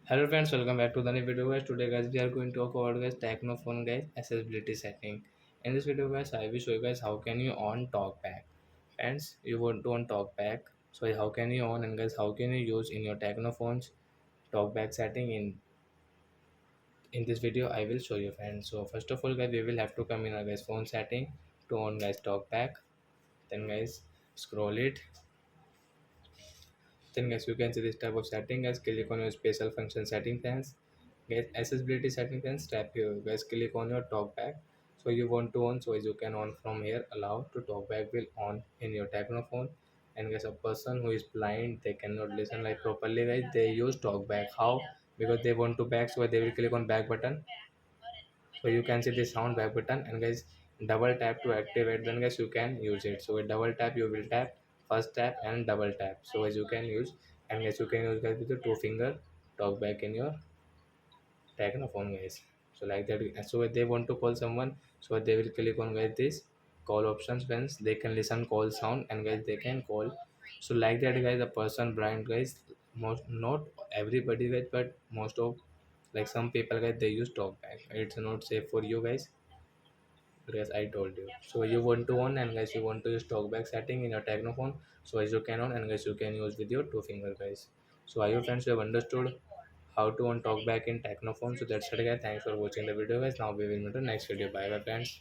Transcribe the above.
Hello friends, welcome back to the new video guys. Today guys we are going to talk about guys techno phone guys accessibility setting. In this video guys I will show you guys how can you on talkback. Friends, you want to on talkback. So how can you on and guys how can you use in your techno phones talkback setting in this video I will show you friends. So first of all guys we will have to come in our guys phone setting to on guys talkback. Then guys scroll it. Then guys you can see this type of setting guys, click on your special function setting friends. Guys accessibility setting friends, tap here guys, click on your talkback. So you want to on, so as you can on from here, allow to talkback will on in your technophone. And guys a person who is blind, they cannot listen like properly guys, they use talkback. How? Because they want to back, so they will click on back button. So you can see the sound back button and guys double tap to activate, then guys you can use it. So with double tap you will tap, first tap and double tap, so as you can use. And guys you can use guys with the two finger talk back in your technophone guys. So like that, so if they want to call someone, so they will click on guys this call options friends, they can listen call sound and guys they can call. So like that guys, the person blind guys, most not everybody guys but most of, like some people guys they use talkback, it's not safe for you guys. Yes, I told you. So you want to on and guys you want to use talkback setting in your technophone. So as you can on and guys you can use with your two finger guys. So I hope friends you have understood how to on talkback in technophone. So that's it guys. Thanks for watching the video guys. Now we will meet in the next video. Bye bye friends.